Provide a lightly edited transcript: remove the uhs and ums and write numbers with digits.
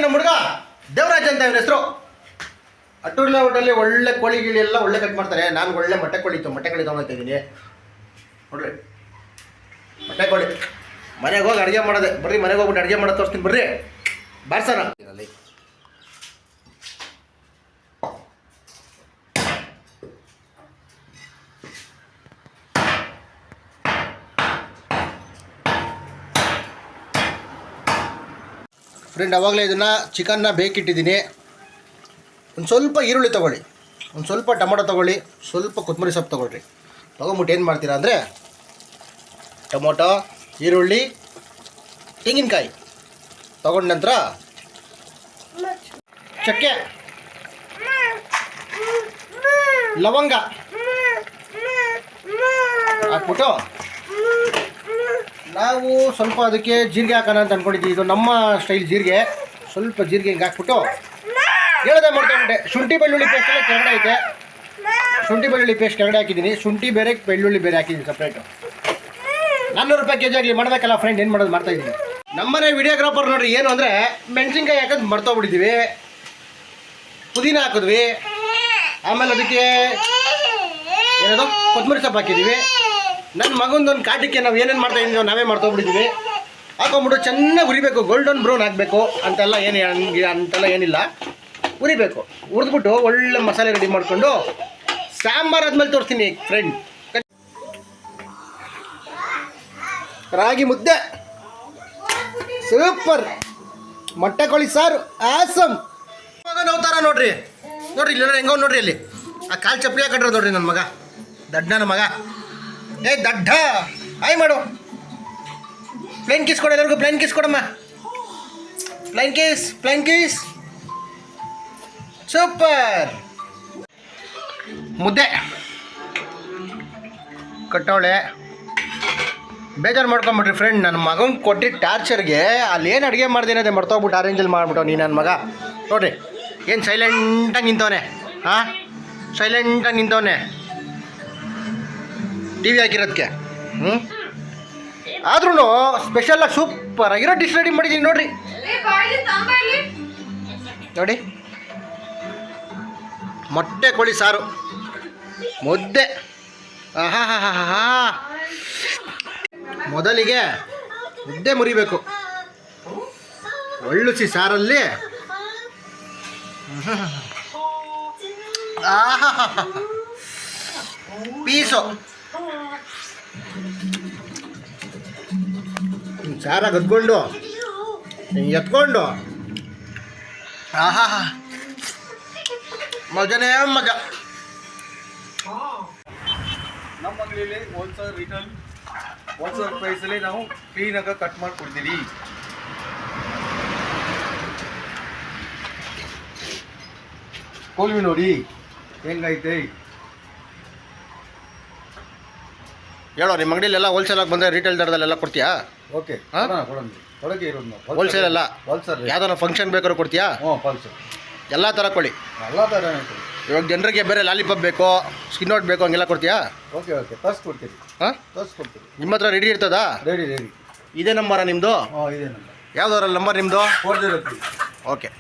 ನಮ್ಮ ಹುಡುಗ ದೇವರಾಜ್ ಅಂತ ಇವನ ಹೆಸರು. ಅಟ್ಟೂರ್ಲೆ ಹೋಟೆಲ್ಲಿ ಒಳ್ಳೆ ಕೋಳಿ ಗಿಳಿ ಎಲ್ಲ ಒಳ್ಳೆ ಕಟ್ ಮಾಡ್ತಾರೆ. ನಾನು ಒಳ್ಳೆ ಮೊಟ್ಟೆ ಕೋಳಿ ತೊಗೊಳ್ತಾ ಇದ್ದೀನಿ ನೋಡ್ರಿ. ಮೊಟ್ಟೆ ಕೋಳಿ ಮನೆಗೆ ಹೋಗಿ ಅಡುಗೆ ಮಾಡೋದೆ. ಬರ್ರಿ ಮನೆಗೆ ಹೋಗ್ಬಿಟ್ಟು ಅಡುಗೆ ಮಾಡೋದು ತೋರಿಸ್ತೀನಿ ಬರ್ರಿ. ಬಾರ್ಸೋಣ. ಫ್ರೆಂಡ್ ಅವಾಗಲೇ ಇದನ್ನು ಚಿಕನ್ನ ಬೇಕಿಟ್ಟಿದ್ದೀನಿ. ಒಂದು ಸ್ವಲ್ಪ ಈರುಳ್ಳಿ ತೊಗೊಳ್ಳಿ, ಒಂದು ಸ್ವಲ್ಪ ಟೊಮೊಟೊ ತೊಗೊಳ್ಳಿ, ಸ್ವಲ್ಪ ಕೊತ್ತಂಬರಿ ಸೊಪ್ಪು ತೊಗೊಳ್ರಿ. ತೊಗೊಂಬಿಟ್ಟು ಏನು ಮಾಡ್ತೀರಾ ಅಂದರೆ ಟೊಮೊಟೊ, ಈರುಳ್ಳಿ, ತೆಂಗಿನಕಾಯಿ ತೊಗೊಂಡ ನಂತರ ಚಕ್ಕೆ, ಲವಂಗ ಹಾಕ್ಬಿಟ್ಟು ನಾವು ಸ್ವಲ್ಪ ಅದಕ್ಕೆ ಜೀರಿಗೆ ಹಾಕೋಣ ಅಂತ ಅಂದ್ಕೊಂಡಿದ್ದೀವಿ. ಇದು ನಮ್ಮ ಸ್ಟೈಲ್ ಜೀರಿಗೆ. ಸ್ವಲ್ಪ ಜೀರಿಗೆ ಹಿಂಗೆ ಹಾಕ್ಬಿಟ್ಟು ಹೇಳೋದೇ ಮಾಡ್ಕೊಂಡ್ಬಿಟ್ಟೆ. ಶುಂಠಿ ಬೆಳ್ಳುಳ್ಳಿ ಪೇಸ್ಟ್ ಎಲ್ಲ ಕೆಳಗಡೆ ಐತೆ. ಶುಂಠಿ ಬೆಳ್ಳುಳ್ಳಿ ಪೇಸ್ಟ್ ಕೆಳಗಡೆ ಹಾಕಿದ್ದೀನಿ. ಶುಂಠಿ ಬೇರೆ ಬೆಳ್ಳುಳ್ಳಿ ಬೇರೆ ಹಾಕಿದ್ದೀನಿ ಸಪ್ರೇಟು. 400 ರೂಪಾಯಿ ಕೆ ಜಿ ಆಗಲಿ ಮಾಡಬೇಕಲ್ಲ ಫ್ರೆಂಡ್. ಏನು ಮಾಡೋದು ಮಾಡ್ತಾಯಿದ್ದೀನಿ. ನಮ್ಮನೆ ವಿಡಿಯೋಗ್ರಾಫರ್ ನೋಡಿರಿ ಏನು ಅಂದರೆ ಮೆಣಸಿನ್ಕಾಯಿ ಹಾಕೋದು ಮರ್ತೋಗ್ಬಿಟ್ಟಿದ್ದೀವಿ. ಪುದೀನ ಹಾಕಿದ್ವಿ, ಆಮೇಲೆ ಅದಕ್ಕೆ ಏನದು ಕೊತ್ತಂಬರಿ ಸೊಪ್ಪು ಹಾಕಿದ್ದೀವಿ. ನನ್ನ ಮಗಂದೊಂದು ಕಾಟಕ್ಕೆ ನಾವು ಏನೇನು ಮಾಡ್ತಾಯಿದ್ದೀವಿ ನಾವೇ ಮರ್ತೋಗ್ಬಿಟ್ಟಿದ್ದೀವಿ. ಹಾಕೊಂಬಿಟ್ಟು ಚೆನ್ನಾಗಿ ಉರಿಬೇಕು, ಗೋಲ್ಡನ್ ಬ್ರೌನ್ ಆಗಬೇಕು ಅಂತೆಲ್ಲ ಅಂತೆಲ್ಲ ಏನಿಲ್ಲ. ಉರಿಬೇಕು. ಹುರಿದ್ಬಿಟ್ಟು ಒಳ್ಳೆ ಮಸಾಲೆ ರೆಡಿ ಮಾಡಿಕೊಂಡು ಸಾಂಬಾರು ಆದ್ಮೇಲೆ ತೋರಿಸ್ತೀನಿ ಫ್ರೆಂಡ್. ರಾಗಿ ಮುದ್ದೆ ಸೂಪರ್. ಮೊಟ್ಟೆ ಕೋಳಿ ಸಾರು ಆಸಮ್. ಮಗ ನೋಡ್ತಾರ ನೋಡ್ರಿ. ನೋಡ್ರಿ ಇಲ್ಲಿ ಹೆಂಗೋ ನೋಡ್ರಿ. ಅಲ್ಲಿ ಆ ಕಾಲು ಚಪ್ಪಲಿ ಹಾಕೊಂಡ್ರೆ ನೋಡ್ರಿ ನನ್ನ ಮಗ. ದಡ್ಡನ ಮಗ. ಏ ದಡ್ಡ ಆಯ್ ಮಾಡು. ಪ್ಲೇನ್ ಕಿಸ್ ಕೊಡು ಎಲ್ಲರಿಗೂ. ಪ್ಲೇನ್ ಕಿಸ್ ಕೊಡಮ್ಮ. Plane kiss super. ಮುದ್ದೆ ಕಟ್ಟವಳೆ. ಬೇಜಾರು ಮಾಡ್ಕೊಂಬಿಟ್ರಿ ಫ್ರೆಂಡ್. ನನ್ನ ಮಗಂಗೆ ಕೊಟ್ಟಿದ್ದ ಟಾರ್ಚರ್ಗೆ ಅಲ್ಲಿ ಏನು ಅಡುಗೆ ಮಾಡ್ದೇನದೆ ಮರ್ತೋಗ್ಬಿಟ್ಟು ಆರೆಂಜಲ್ಲಿ ಮಾಡಿಬಿಟ್ಟು ನೀ ನನ್ನ ಮಗ. ನೋಡಿರಿ ಏನು ಸೈಲೆಂಟಾಗಿ ನಿಂತವನೆ. ಹಾಂ ಸೈಲೆಂಟಾಗಿ ನಿಂತವನೆ ಟಿ ವಿ ಹಾಕಿರೋದಕ್ಕೆ. ಆದ್ರೂ ಸ್ಪೆಷಲಾಗಿ ಸೂಪರಾಗಿರೋ ಡಿಶ್ ರೆಡಿ ಮಾಡಿದ್ದೀನಿ ನೋಡಿರಿ. ನೋಡಿ ಮೊಟ್ಟೆ ಕೋಳಿ ಸಾರು, ಮುದ್ದೆ. ಆಹಾ ಹಾ ಹಾ ಹಾ. ಮೊದಲಿಗೆ ಮುದ್ದೆ ಮುರಿಬೇಕು. ಒಳ್ಳುಸಿ ಸಾರಲ್ಲಿ ಆಹಾ ಪೀಸು ಸಾರ ಗದ್ಕೊಂಡು ಎತ್ಕೊಂಡು ಆಹಾ ಮಜನೇ ಮಜಾ. ನಮ್ಮ ಅಂಗಡಿಯಲ್ಲಿ ಹೋಲ್ಸೇಲ್ ಪ್ರೈಸಲ್ಲಿ ನಾವು ಕ್ಲೀನಾಗಿ ಕಟ್ ಮಾಡಿ ಕೊಡ್ತೀವಿ. ಕೋಳಿ ನೋಡಿ ಹೆಂಗೈತೆ. ಹೇಳೋ ನಿಮ್ಮ ಅಂಗಡಿಯಲ್ಲೆಲ್ಲ ಹೋಲ್ಸೇಲಾಗಿ ಬಂದರೆ ರಿಟೇಲ್ ದರದಲ್ಲೆಲ್ಲ ಕೊಡ್ತೀಯಾ? ಓಕೆ ಕೊಡೋಣ. ಕೊಡೋಕೆ ಇರೋದು ನಾವು ಹೋಲ್ಸೇಲ್ ಎಲ್ಲ. ಹೋಲ್ಸೇಲ್ ಯಾವ್ದಾರ ಫಂಕ್ಷನ್ ಬೇಕಾದ್ರೂ ಕೊಡ್ತೀಯಾ? ಹೋಲ್ಸೇಲ್ ಎಲ್ಲ ಥರ ಕೊಡಿ. ಎಲ್ಲ ಥರ. ಇವಾಗ ಜನರಿಗೆ ಬೇರೆ ಲಾಲಿಪಾಪ್ ಬೇಕು, ಸ್ಕಿನ್ ಔಟ್ ಬೇಕು, ಹಂಗೆಲ್ಲ ಕೊಡ್ತೀಯಾ? ಓಕೆ ತರಿಸ್ಕೊಡ್ತೀವಿ. ಹಾಂ ತರಿಸ್ಕೊಡ್ತೀವಿ. ನಿಮ್ಮ ಹತ್ರ ರೆಡಿ ಇರ್ತದಾ? ರೆಡಿ. ಇದೇ ನಂಬರಾ ನಿಮ್ಮದು? ಇದೇ ನಂಬರ್. ಯಾವ್ದಾರ ನಂಬರ್ ನಿಮ್ಮದು? 403. ಓಕೆ.